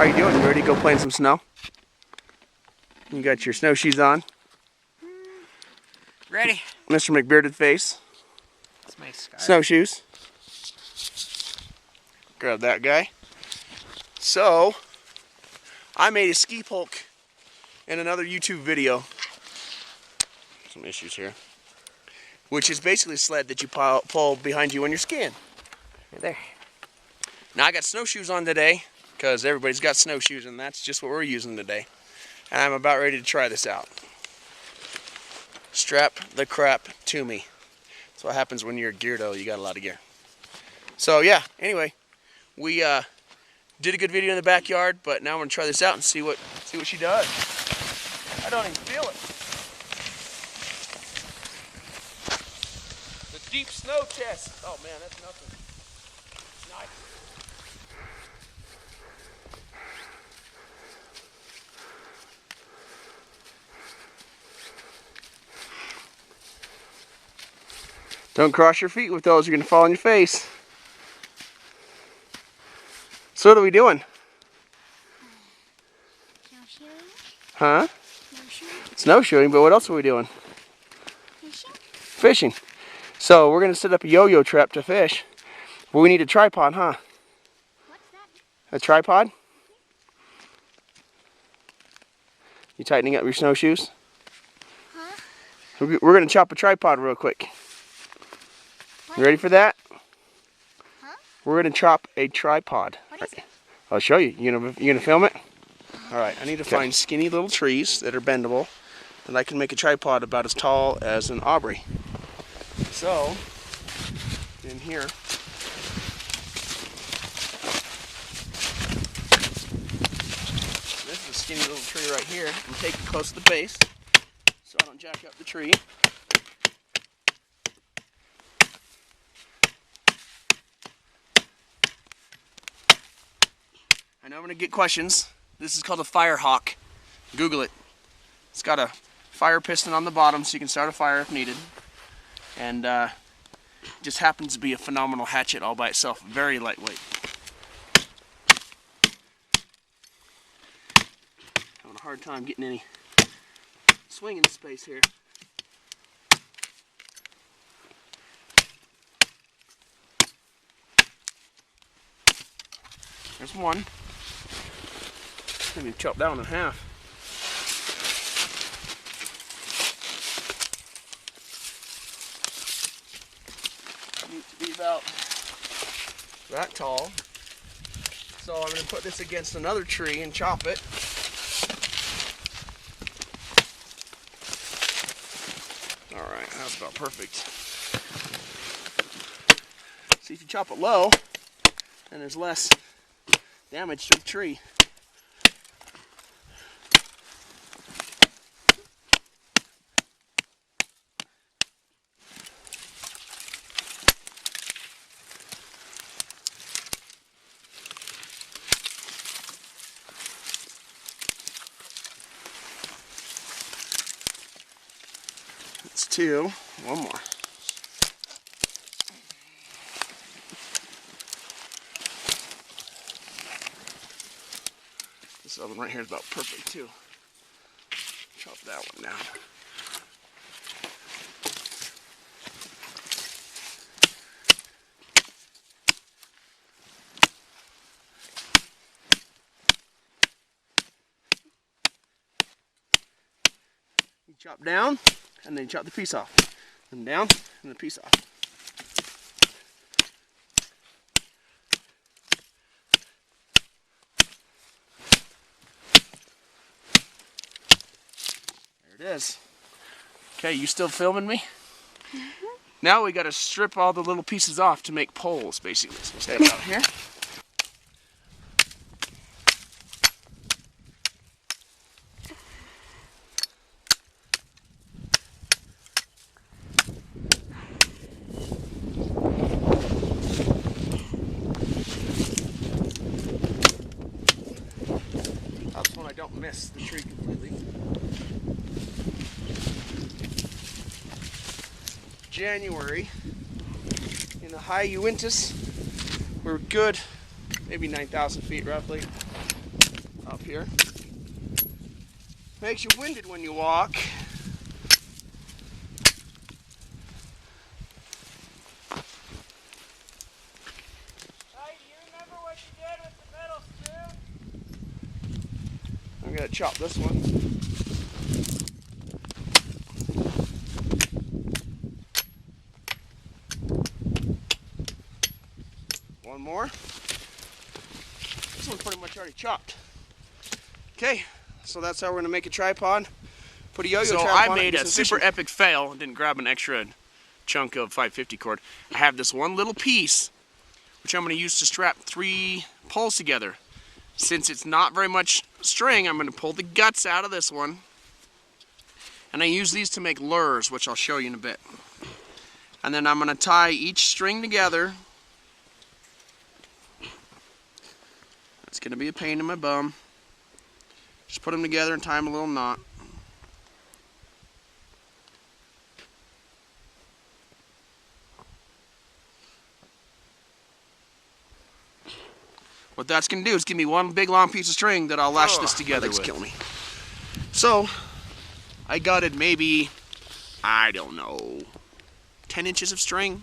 How you doing? You ready to go play in some snow? You got your snowshoes on? Ready. Mr. McBearded face. That's my scarf. Snowshoes. Grab that guy. So, I made a Skipulk in another YouTube video. Some issues here. Which is basically a sled that you pull behind you when you're skiing. Right there. Now I got snowshoes on today, because everybody's got snowshoes, and that's just what we're using today. And I'm about ready to try this out. Strap the crap to me. That's what happens when you're a geardo. You got a lot of gear. So yeah, anyway, we did a good video in the backyard, but now we're gonna try this out and see what she does. I don't even feel it. The deep snow test. Oh man, that's nothing. Nice. Don't cross your feet with those, you're going to fall on your face. So what are we doing? Snowshoeing. Huh? Snowshoeing. Snowshoeing, but what else are we doing? Fishing. Fishing. So we're going to set up a yo-yo trap to fish. But we need a tripod, huh? What's that? A tripod? You tightening up your snowshoes? Huh? We're going to chop a tripod real quick. You ready for that? Huh? We're going to chop a tripod. What is it? I'll show you. You gonna film it? All right. I need to find skinny little trees that are bendable, and I can make a tripod about as tall as an Aubrey. So, in here, this is a skinny little tree right here. I'm taking close to the base, so I don't jack up the tree. I know I'm going to get questions. This is called a fire hawk. Google it. It's got a fire piston on the bottom so you can start a fire if needed. And it just happens to be a phenomenal hatchet all by itself. Very lightweight. Having a hard time getting any swinging space here. There's one. Maybe chop that one in half. Needs to be about that tall. So I'm going to put this against another tree and chop it. Alright, that's about perfect. See, if you chop it low, then there's less damage to the tree. That's two. One more. This other one right here is about perfect too. Chop that one down. You chop down, and then you chop the piece off. And down, and the piece off. There it is. Okay, you still filming me? Mm-hmm. Now we got to strip all the little pieces off to make poles, basically. So step out here. That's when I don't miss the tree completely. January, in the high Uintas, we're good, maybe 9,000 feet roughly. up here. Makes you winded when you walk. I'm gonna chop this one. One more. This one's pretty much already chopped. Okay, so that's how we're gonna make a tripod. Put a yo-yo trap on it. So I made a super epic fail and didn't grab an extra chunk of 550 cord. I have this one little piece, which I'm gonna use to strap 3 poles together. Since it's not very much string, I'm going to pull the guts out of this one. And I use these to make lures, which I'll show you in a bit. And then I'm going to tie each string together. It's going to be a pain in my bum. Just put them together and tie them a little knot. What that's going to do is give me one big long piece of string that I'll lash this together with. Kill me. So, I gutted maybe, I don't know, 10 inches of string.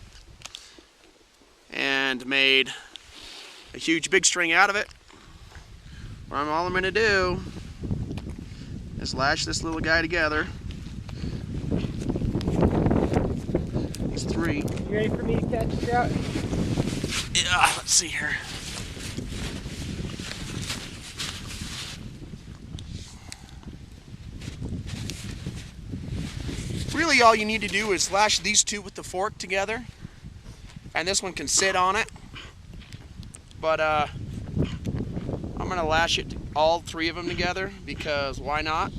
And made a huge big string out of it. All I'm going to do is lash this little guy together. These 3. You ready for me to catch a trout? Yeah, let's see here. Really all you need to do is lash these 2 with the fork together, and this one can sit on it, but I'm going to lash it, all 3 of them together, because why not?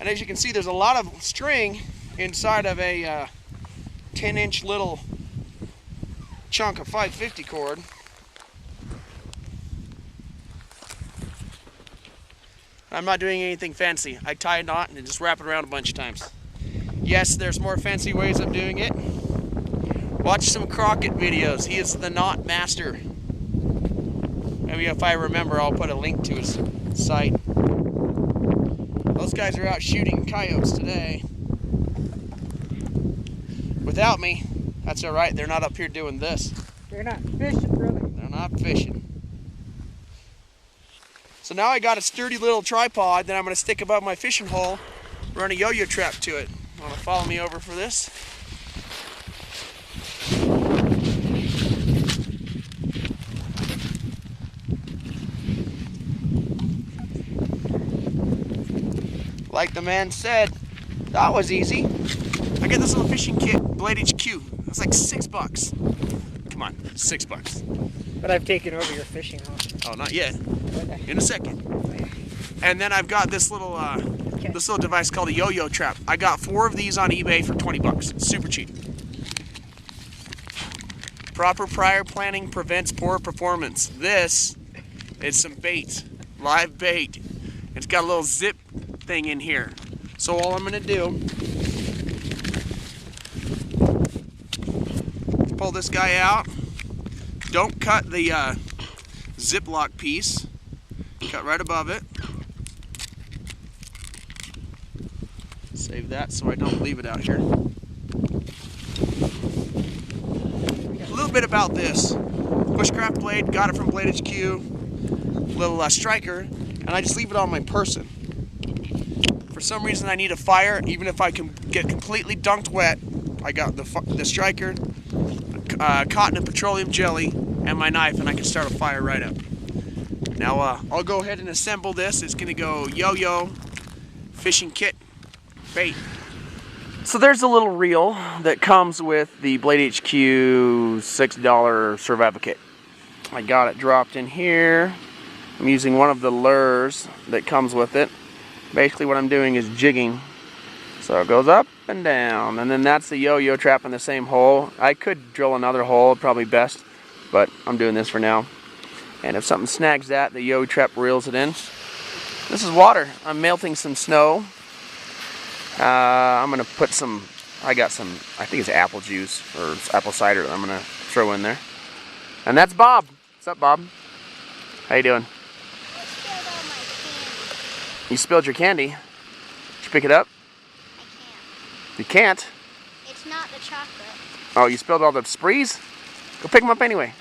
And as you can see, there's a lot of string inside of a 10-inch little chunk of 550 cord. I'm not doing anything fancy. I tie a knot and just wrap it around a bunch of times. Yes, there's more fancy ways of doing it. Watch some Crockett videos. He is the knot master. Maybe if I remember, I'll put a link to his site. Those guys are out shooting coyotes today. Without me, that's all right. They're not up here doing this. They're not fishing, brother. They're not fishing. So now I got a sturdy little tripod that I'm going to stick above my fishing hole, run a yo-yo trap to it. Want to follow me over for this? Like the man said, that was easy. I got this little fishing kit, BHQ. It's like $6. Come on, $6. But I've taken over your fishing hole. Oh, not yet. In a second. And then I've got this little device called a yo-yo trap. I got 4 of these on eBay for $20. It's super cheap. Proper prior planning prevents poor performance. This is some bait, live bait. It's got a little zip thing in here. So all I'm gonna do, pull this guy out. Don't cut the Ziploc piece. Cut right above it. Save that so I don't leave it out here. A little bit about this. Bushcraft blade, got it from BHQ. Little striker, and I just leave it on my person. For some reason I need a fire, even if I can get completely dunked wet. I got the striker, cotton and petroleum jelly, and my knife, and I can start a fire right up. Now I'll go ahead and assemble this. It's gonna go yo-yo, fishing kit, bait. So there's a little reel that comes with the BHQ $6 survival kit. I got it dropped in here. I'm using one of the lures that comes with it. Basically what I'm doing is jigging. So it goes up and down, and then that's the yo-yo trap in the same hole. I could drill another hole, probably best, but I'm doing this for now. And if something snags that, the yo trap reels it in. This is water. I'm melting some snow. I'm gonna put some I got some, I think it's apple juice or it's apple cider that I'm gonna throw in there. And that's Bob. What's up, Bob? How you doing? I spilled all my candy. You spilled your candy. Did you pick it up? I can't. You can't? It's not the chocolate. Oh, you spilled all the sprees? Go pick them up anyway.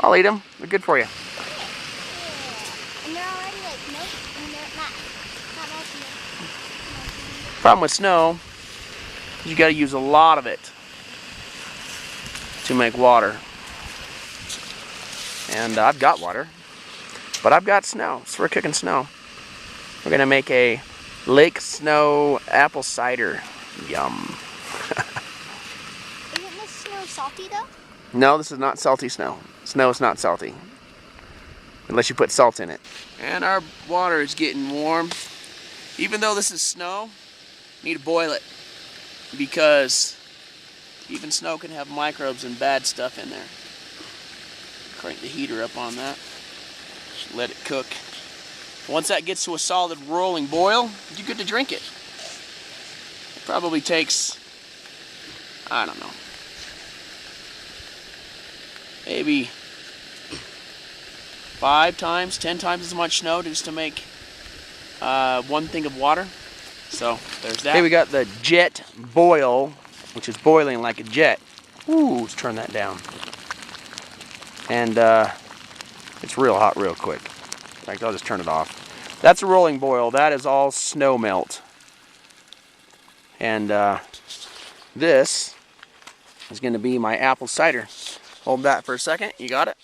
I'll eat them. They're good for you. Yeah. And they're already like milk, and they're not melting. Problem with snow, you got to use a lot of it to make water. And I've got water, but I've got snow, so we're cooking snow. We're gonna make a lake snow apple cider. Yum. Isn't this snow salty though? No, this is not salty snow. Snow is not salty, unless you put salt in it. And our water is getting warm. Even though this is snow, need to boil it, because even snow can have microbes and bad stuff in there. Crank the heater up on that. Just let it cook. Once that gets to a solid rolling boil, you're good to drink it. It probably takes, I don't know, maybe 5 times, 10 times as much snow just to make 1 thing of water. So there's that. Here we got the jet boil, which is boiling like a jet. Ooh, let's turn that down. And it's real hot real quick. In fact, I'll just turn it off. That's a rolling boil. That is all snow melt. And this is going to be my apple cider. Hold that for a second. You got it?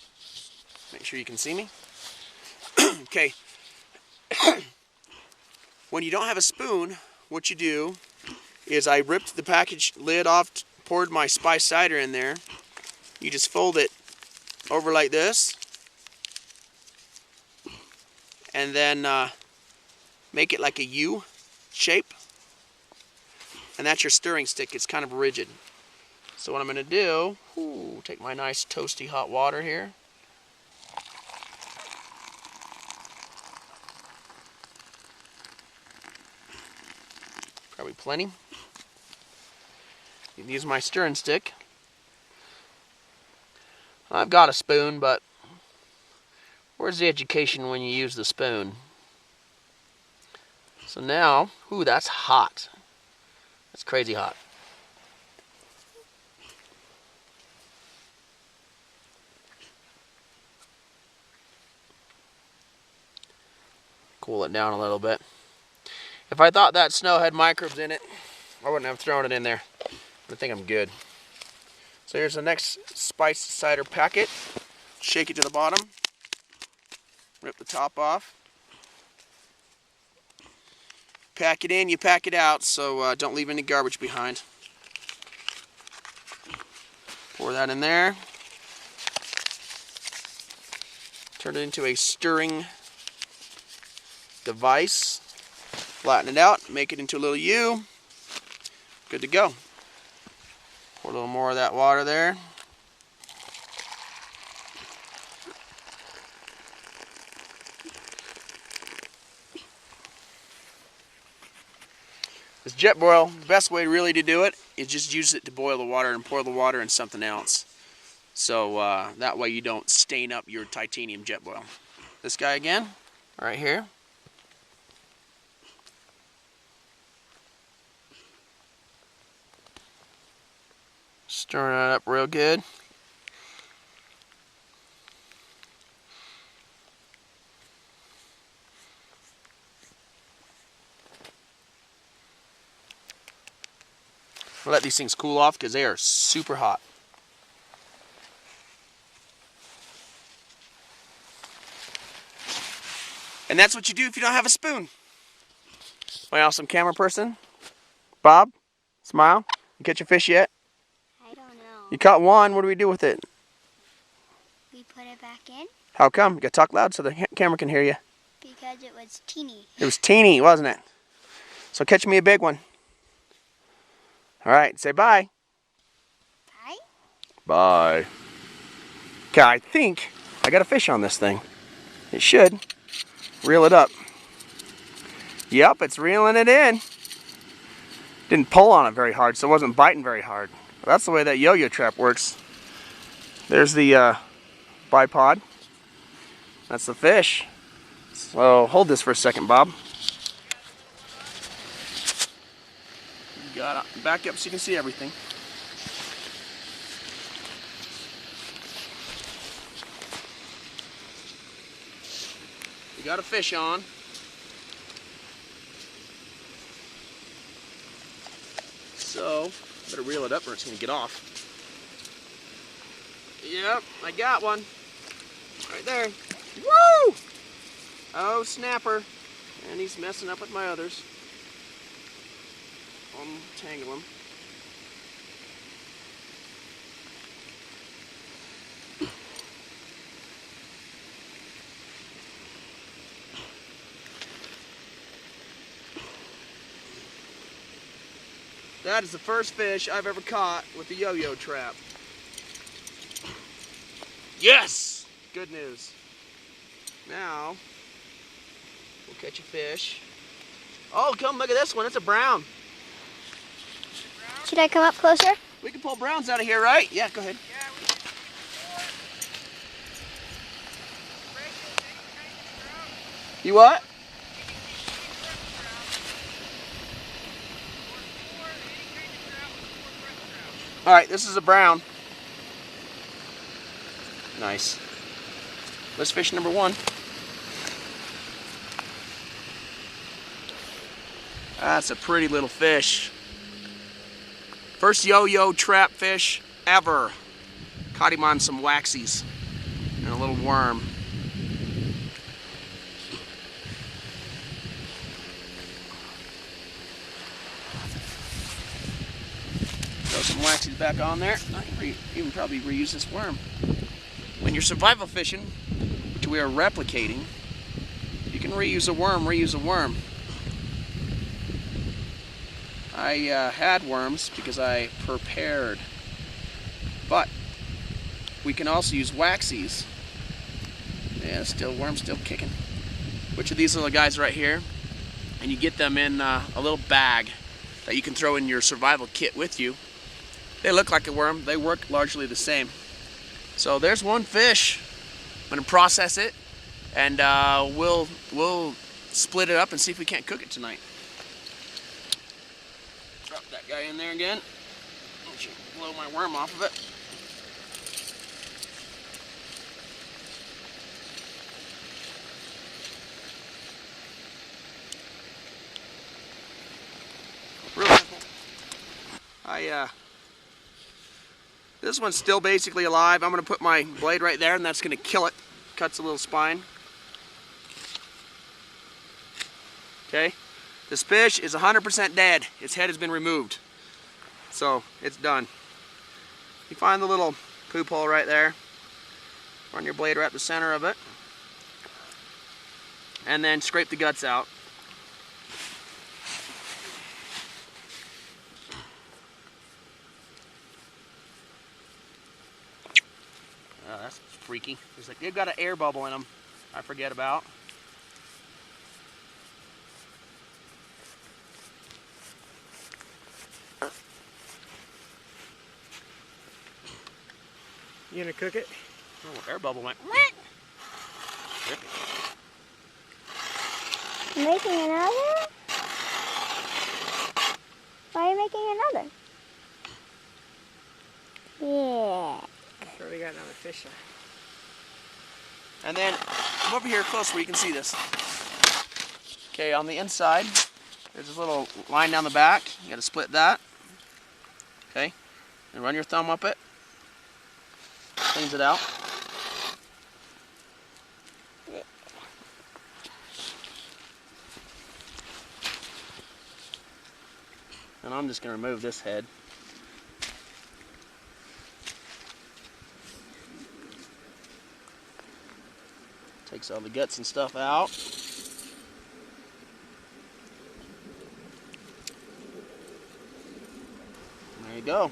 Make sure you can see me. Okay. When you don't have a spoon, what you do is I ripped the package lid off, poured my spice cider in there. You just fold it over like this, and then make it like a U shape, and that's your stirring stick. It's kind of rigid. So what I'm going to do, take my nice toasty hot water here, probably plenty. You can use my stirring stick. I've got a spoon, but where's the education when you use the spoon? So now, that's hot. That's crazy hot. Cool it down a little bit. If I thought that snow had microbes in it, I wouldn't have thrown it in there. I think I'm good. So here's the next spiced cider packet. Shake it to the bottom. Rip the top off. Pack it in, you pack it out, so don't leave any garbage behind. Pour that in there. Turn it into a stirring device. Flatten it out, make it into a little U. Good to go. Pour a little more of that water there. This jet boil, the best way really to do it is just use it to boil the water and pour the water in something else. So that way you don't stain up your titanium jet boil. This guy again, right here. Stirring it up real good. We'll let these things cool off because they are super hot. And that's what you do if you don't have a spoon. My awesome camera person, Bob, smile. You catch a fish yet? I don't know. You caught one. What do we do with it? We put it back in How come? You gotta talk loud so the camera can hear you. because it was teeny. It was teeny, wasn't it? So catch me a big one. All right, say bye. Bye. Bye. Okay, I think I got a fish on this thing. It should. Reel it up. Yep, it's reeling it in. didn't pull on it very hard, so it wasn't biting very hard. That's the way that yo-yo trap works. There's the bipod. That's the fish. So hold this for a second, Bob. You got it. Back up so you can see everything. You got a fish on. So, better reel it up or it's going to get off. Yep, I got one. Right there. Woo! Oh, snapper. And he's messing up with my others. Untangle him. That is the first fish I've ever caught with the yo-yo trap. Yes! Good news. Now, we'll catch a fish. Oh, come look at this one. It's a brown. Should I come up closer? We can pull browns out of here, right? Yeah, go ahead. You what? All right, this is a brown. Nice. Let's fish number one. That's a pretty little fish. First yo-yo trap fish ever. Caught him on some waxies and a little worm. Throw some waxies back on there. I can even probably reuse this worm. When you're survival fishing, which we are replicating, you can reuse a worm, I had worms because I prepared, but we can also use waxies. Yeah, worm's still kicking. Which of these little guys right here, and you get them in a little bag that you can throw in your survival kit with you. They look like a worm, they work largely the same. So there's one fish. I'm gonna process it, and we'll split it up and see if we can't cook it tonight. Drop that guy in there again. Blow my worm off of it. Real simple. This one's still basically alive. I'm going to put my blade right there and that's going to kill it. Cuts a little spine. Okay. This fish is 100% dead. Its head has been removed. So, it's done. You find the little poop hole right there. Run your blade right up the center of it. And then scrape the guts out. Oh, that's freaky. They've got an air bubble in them. I forget about. You gonna cook it? Oh, air bubble went. Making another? Why are you making another? Yeah. Sure, we got another fish on. And then come over here close where you can see this. Okay, on the inside, there's this little line down the back. You gotta split that. Okay, and run your thumb up it. Cleans it out. And I'm just gonna remove this head. Takes all the guts and stuff out. There you go.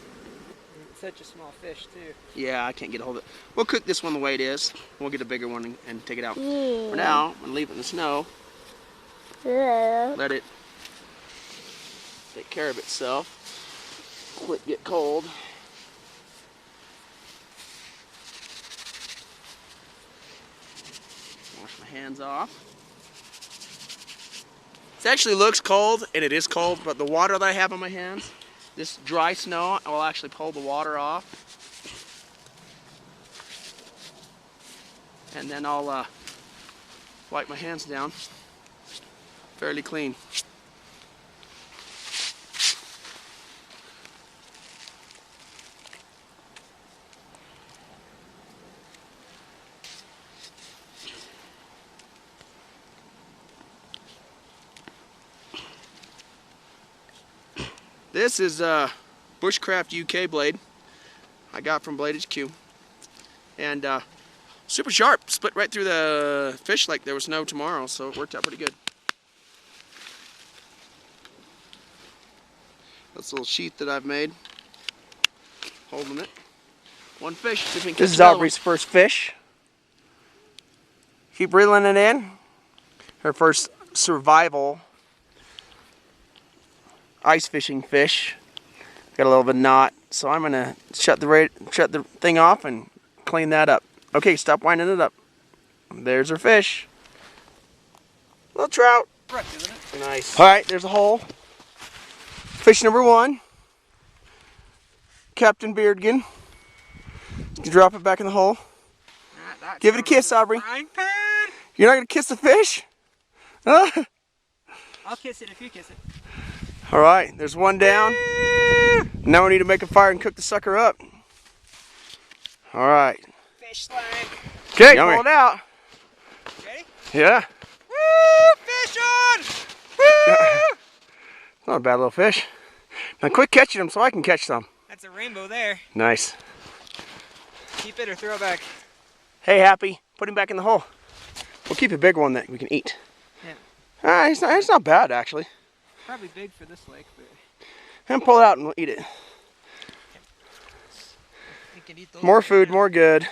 It's such a small fish too. Yeah, I can't get a hold of it. We'll cook this one the way it is. We'll get a bigger one and take it out. Yeah. For now, I'm gonna leave it in the snow. Yeah. Let it take care of itself. Let it get cold. Wash my hands off. It actually looks cold, and it is cold, but the water that I have on my hands, this dry snow, I will actually pull the water off. And then I'll wipe my hands down fairly clean. This is a Bushcraft UK blade I got from BHQ, and super sharp, split right through the fish like there was no tomorrow, so it worked out pretty good. That's a little sheath that I've made, holding it. One fish. See if we can catch This is another Aubrey's first fish. Keep reeling it in. Her first survival ice fishing fish. Got a little bit of knot, so I'm gonna shut the thing off and clean that up. Okay, stop winding it up. There's her fish. Little trout. Nice. All right, there's a hole. Fish number one. Captain Beardgan. You drop it back in the hole. Give it a kiss, Aubrey. You're not gonna kiss the fish? Huh? I'll kiss it if you kiss it. All right, there's one down. Now we need to make a fire and cook the sucker up. All right. Fish slide. Okay, pull it out. Ready? Yeah. Woo! Fish on! Woo! Not a bad little fish. Now quit catching them so I can catch some. That's a rainbow there. Nice. Keep it or throw it back. Hey, Happy, put him back in the hole. We'll keep a big one that we can eat. Yeah. It's not bad, actually. Probably big for this lake, but And pull it out and we'll eat it. you can eat those More right food, now. more good.